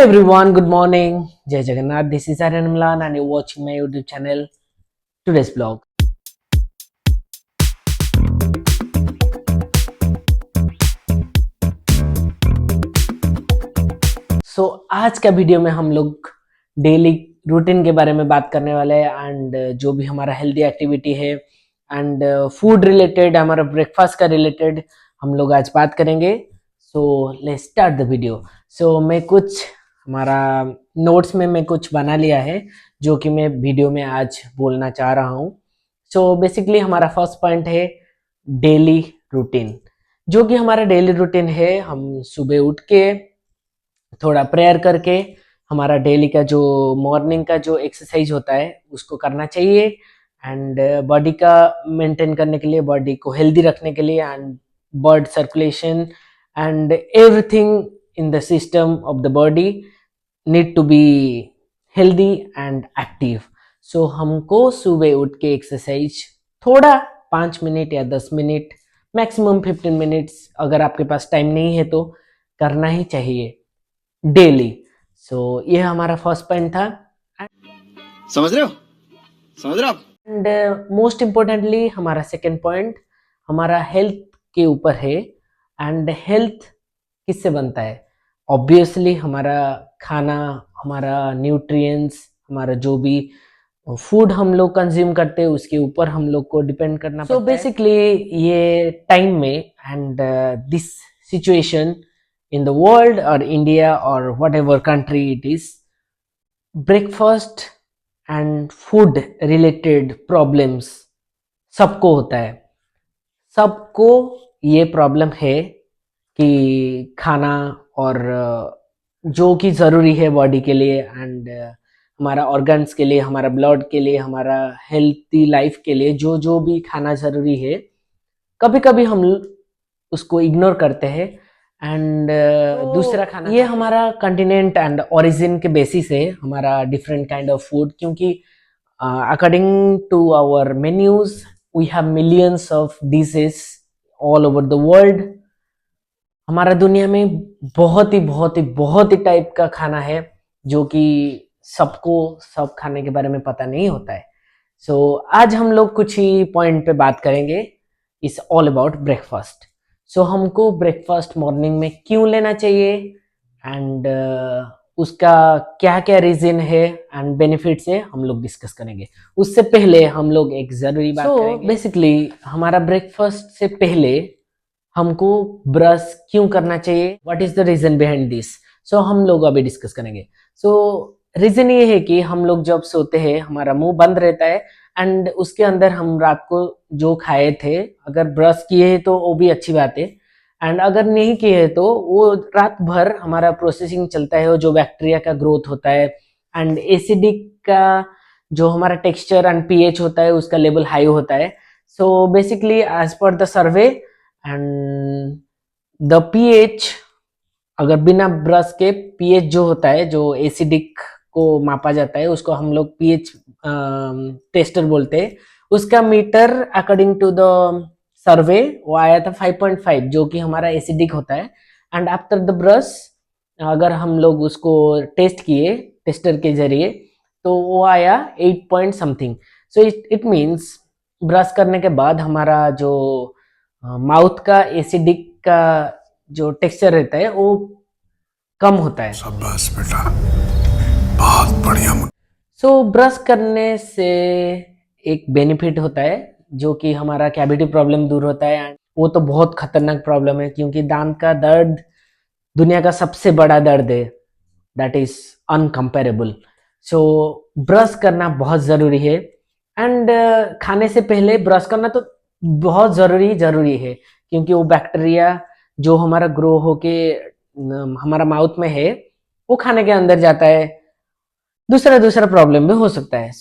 everyone, good morning. Jai Jagannath. This is Aryan Milan and you're watching my YouTube channel. Today's vlog. आज का video में हम लोग daily routine के बारे में बात करने वाले हैं एंड जो भी हमारा हेल्दी एक्टिविटी है एंड फूड रिलेटेड, हमारा ब्रेकफास्ट का रिलेटेड हम लोग आज बात करेंगे. So let's start the video. मैं कुछ हमारा नोट्स में मैं कुछ बना लिया है जो कि मैं वीडियो में आज बोलना चाह रहा हूँ. बेसिकली हमारा फर्स्ट पॉइंट है डेली रूटीन. जो कि हमारा डेली रूटीन है, हम सुबह उठ के थोड़ा प्रेयर करके हमारा डेली का जो मॉर्निंग का जो एक्सरसाइज होता है उसको करना चाहिए एंड बॉडी का मेंटेन करने के लिए, बॉडी को हेल्दी रखने के लिए and blood circulation and everything in the system of the body need to be healthy and active. हमको सुबह उठ के एक्सरसाइज थोड़ा 5 मिनट या 10 मिनट मैक्सिमम 15 मिनट्स, अगर आपके पास टाइम नहीं है तो करना ही चाहिए डेली. ये हमारा फर्स्ट पॉइंट था. समझ रहे हो आप? एंड मोस्ट इम्पोर्टेंटली हमारा सेकेंड पॉइंट हमारा हेल्थ के ऊपर है. एंड हेल्थ किससे बनता है? ऑब्वियसली हमारा खाना, हमारा न्यूट्रिएंट्स, हमारा जो भी फूड हम लोग कंज्यूम करते हैं उसके ऊपर हम लोग को डिपेंड करना पड़ता है. बेसिकली ये टाइम में and this situation in the world or India or whatever country it is, breakfast and food related problems सबको होता है. सबको ये प्रॉब्लम है कि खाना और जो कि ज़रूरी है बॉडी के लिए एंड हमारा ऑर्गन्स के लिए, हमारा ब्लड के लिए, हमारा हेल्थी लाइफ के लिए जो जो भी खाना ज़रूरी है, कभी कभी हम उसको इग्नोर करते हैं. एंड दूसरा खाना, ये हमारा कंटिनेंट एंड ओरिजिन के बेसिस है हमारा डिफरेंट काइंड ऑफ फूड. क्योंकि according to our menus we have millions of dishes all over the world. हमारा दुनिया में बहुत ही टाइप का खाना है जो कि सबको सब खाने के बारे में पता नहीं होता है. आज हम लोग कुछ ही पॉइंट पे बात करेंगे. It's all about breakfast. हमको ब्रेकफास्ट मॉर्निंग में क्यों लेना चाहिए एंड उसका क्या क्या रीजन है एंड बेनिफिट्स है, हम लोग डिस्कस करेंगे. उससे पहले हम लोग एक जरूरी बात करेंगे. बेसिकली हमारा ब्रेकफास्ट से पहले हमको ब्रश क्यों करना चाहिए, what is the reason behind this. हम लोग अभी डिस्कस करेंगे. रीजन ये है कि हम लोग जब सोते हैं हमारा मुंह बंद रहता है एंड उसके अंदर हम रात को जो खाए थे, अगर ब्रश किए तो वो भी अच्छी बात है एंड अगर नहीं किए तो वो रात भर हमारा प्रोसेसिंग चलता है, जो बैक्टीरिया का ग्रोथ होता है एंड एसिडिक का जो हमारा टेक्सचर एंड पीएच होता है उसका लेवल हाई होता है. Basically as per the survey and the pH, अगर बिना ब्रश के पीएच जो होता है, जो एसिडिक को मापा जाता है उसको हम लोग पीएच टेस्टर बोलते हैं. उसका meter according to the survey वो आया था 5.5, जो कि हमारा एसिडिक होता है. एंड आफ्टर द ब्रश अगर हम लोग उसको टेस्ट किए टेस्टर के जरिए तो वो आया 8 point something. It means brush करने के बाद हमारा जो माउथ का एसिडिक का जो टेक्सचर रहता है वो कम होता है. शाबाश बेटा, बहुत बढ़िया. ब्रश करने से एक बेनिफिट होता है जो कि हमारा कैविटी प्रॉब्लम दूर होता है. वो तो बहुत खतरनाक प्रॉब्लम है क्योंकि दांत का दर्द दुनिया का सबसे बड़ा दर्द है, दैट इज अनकम्पेरेबल. ब्रश करना बहुत ज़रूरी है एंड खाने से पहले ब्रश करना तो बहुत ज़रूरी है क्योंकि वो बैक्टीरिया जो हमारा ग्रो होके हमारा माउथ में है वो खाने के अंदर जाता है, दूसरा प्रॉब्लम भी हो सकता है.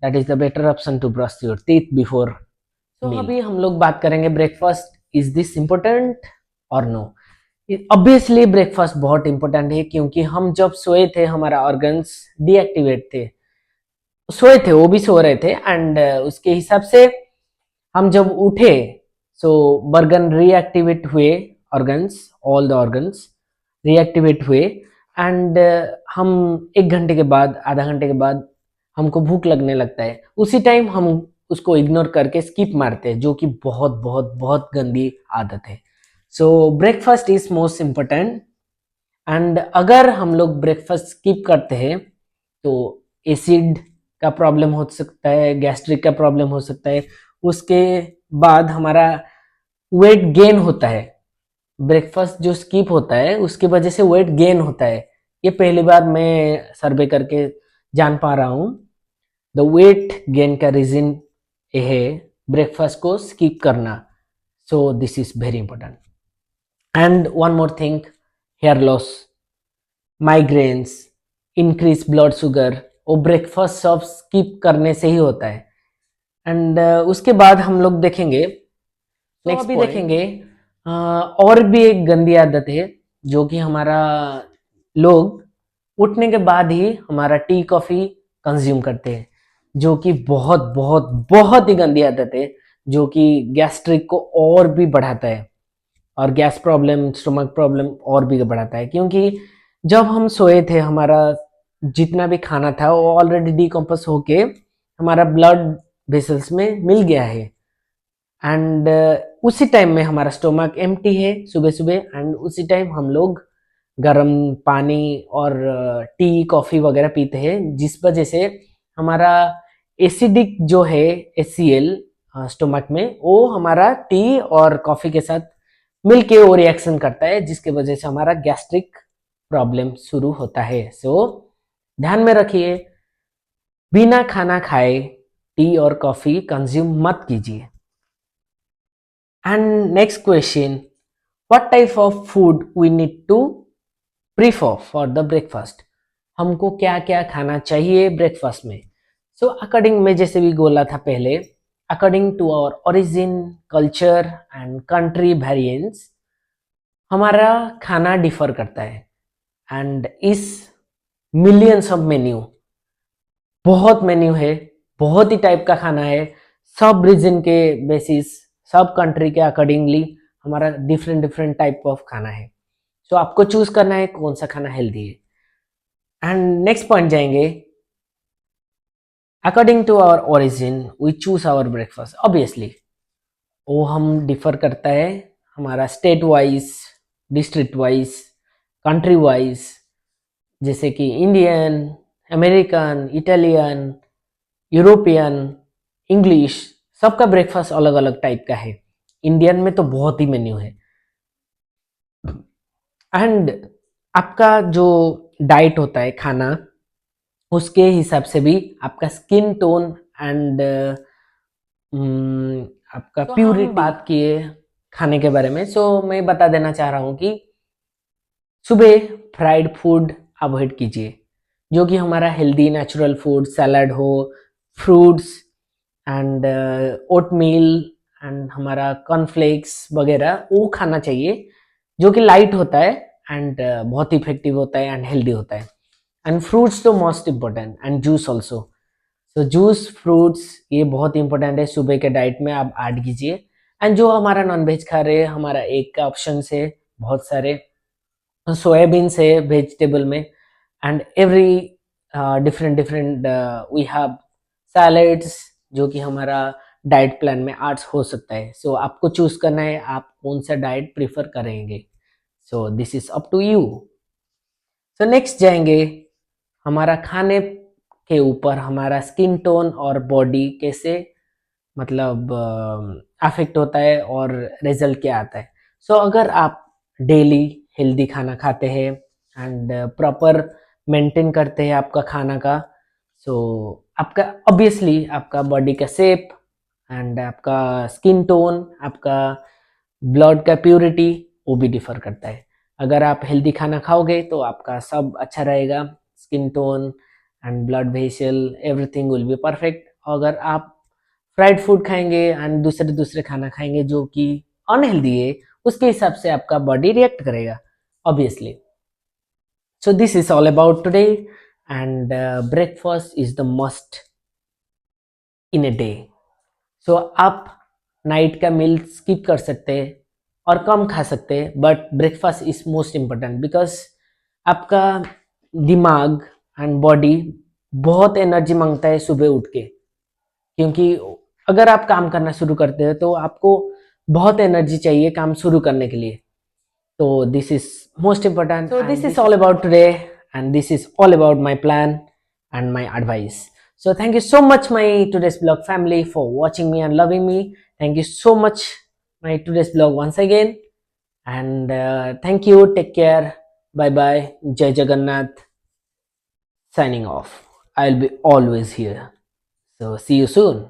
That is the better option to brush your teeth before. अभी हम लोग बात करेंगे ब्रेकफास्ट, इज दिस इम्पोर्टेंट और नो. ऑब्वियसली ब्रेकफास्ट बहुत इंपॉर्टेंट है क्योंकि हम जब सोए थे हमारा ऑर्गन्स डीएक्टिवेट थे, सोए थे, वो भी सो रहे थे एंड उसके हिसाब से हम जब उठे बर्गन रीएक्टिवेट हुए, organs, all the organs reactivate हुए एंड हम 1 घंटे के बाद, आधा घंटे के बाद हमको भूख लगने लगता है, उसी टाइम हम उसको इग्नोर करके स्किप मारते हैं, जो कि बहुत बहुत बहुत गंदी आदत है। सो breakfast is most important. And अगर हम लोग ब्रेकफास्ट स्किप करते हैं तो एसिड का प्रॉब्लम हो सकता है, गैस्ट्रिक का प्रॉब्लम हो सकता है, उसके बाद हमारा वेट गेन होता है। ब्रेकफास्ट जो स्किप होता है उसकी वजह से वेट गेन होता है। ये पहली बार मैं सर्वे करके जान पा रहा हूँ। द वेट गेन का रीजन ये है ब्रेकफास्ट को स्किप करना। So this is very important. And one more thing, hair loss, migraines, increase blood sugar, वो ब्रेकफास्ट सब स्किप करने से ही होता है। एंड उसके बाद हम लोग देखेंगे, नेक्स्ट अभी देखेंगे और भी एक गंदी आदत है जो कि हमारा लोग उठने के बाद ही हमारा टी कॉफी कंज्यूम करते हैं, जो कि बहुत बहुत बहुत ही गंदी आदत है, जो कि गैस्ट्रिक को और भी बढ़ाता है और गैस प्रॉब्लम, स्टमक प्रॉब्लम और भी बढ़ाता है। क्योंकि जब हम सोए थे, हमारा जितना भी खाना था वो ऑलरेडी डिकम्पोज होके हमारा ब्लड वेसल्स में मिल गया है। एंड उसी टाइम में हमारा स्टोमक एम्प्टी है सुबह सुबह, एंड उसी टाइम हम लोग गर्म पानी और टी कॉफ़ी वगैरह पीते हैं, जिस वजह से हमारा एसिडिक जो है HCl स्टोमक में, वो हमारा टी और कॉफ़ी के साथ मिलके वो रिएक्शन करता है, जिसके वजह से हमारा गैस्ट्रिक प्रॉब्लम शुरू होता है। सो ध्यान में रखिए, बिना खाना खाए टी और कॉफ़ी कंज्यूम मत कीजिए। And next question, what type of food we need to prefer for the breakfast? हमको क्या क्या खाना चाहिए ब्रेकफास्ट में? सो अकॉर्डिंग, मैं जैसे भी बोला था पहले, according to our origin, culture and country variance, हमारा खाना डिफर करता है। एंड इस मिलियंस ऑफ मेन्यू, बहुत मेन्यू है, बहुत ही टाइप का खाना है, सब रीजन के बेसिस, सब कंट्री के अकॉर्डिंगली हमारा डिफरेंट डिफरेंट टाइप ऑफ खाना है। सो आपको चूज करना है कौन सा खाना हेल्दी है। एंड नेक्स्ट पॉइंट जाएंगे, according to our origin we choose our breakfast. Obviously वो हम डिफर करता है हमारा state wise, district wise, country wise, जैसे कि Indian, American, Italian, European, English, सबका ब्रेकफास्ट अलग अलग टाइप का है। इंडियन में तो बहुत ही मेन्यू है। एंड आपका जो डाइट होता है खाना, उसके हिसाब से भी आपका स्किन टोन एंड आपका प्यूरिटी, बात किए खाने के बारे में, सो मैं बता देना चाह रहा हूँ कि सुबह फ्राइड फूड अवॉइड कीजिए, जो कि हमारा हेल्दी नेचुरल फूड, सैलड हो, फ्रूट्स एंड ओटमील एंड हमारा कॉर्नफ्लेक्स वगैरह, वो खाना चाहिए, जो कि लाइट होता है एंड बहुत इफेक्टिव होता है एंड हेल्दी होता है। एंड फ्रूट्स तो most important, and juice also. So juice, fruits, ये बहुत इंपॉर्टेंट है, सुबह के डाइट में आप ऐड कीजिए। एंड जो हमारा नॉनवेज खा रहे हैं, हमारा एग का ऑप्शन है, बहुत सारे सोयाबीन है वेजिटेबल में, and every different different we have salads, जो कि हमारा डाइट प्लान में ऐड हो सकता है। सो आपको चूज करना है आप कौन सा डाइट प्रीफर करेंगे। So this is up to you. So next जाएंगे, हमारा खाने के ऊपर हमारा स्किन टोन और बॉडी कैसे मतलब अफेक्ट होता है और रिजल्ट क्या आता है। सो अगर आप डेली हेल्दी खाना खाते हैं एंड प्रॉपर मेंटेन करते हैं आपका खाना का, सो आपका ऑब्वियसली आपका बॉडी का शेप एंड आपका स्किन टोन, आपका ब्लड का प्यूरिटी, वो भी डिफर करता है। अगर आप हेल्दी खाना खाओगे तो आपका सब अच्छा रहेगा, skin tone and blood vessel, everything will be perfect. अगर आप फ्राइड फूड खाएंगे एंड दूसरे दूसरे खाना खाएंगे जो कि अनहेल्दी है, उसके हिसाब से आपका बॉडी रिएक्ट करेगा obviously. So this is all about today, and breakfast is the must in a day. So आप नाइट का मील स्किप कर सकते हैं और कम खा सकते हैं, but breakfast is most important, because आपका दिमाग एंड बॉडी बहुत एनर्जी मांगता है सुबह उठ के, क्योंकि अगर आप काम करना शुरू करते हो तो आपको बहुत एनर्जी चाहिए काम शुरू करने के लिए. So this is most important. So this is all about today, and this is all about my plan and my advice. So thank you so much, my today's blog family, for watching me and loving me. Thank you so much, my today's blog once again, and thank you. Take care. Bye bye. Jai Jagannath. Signing off. I'll be always here. So see you soon.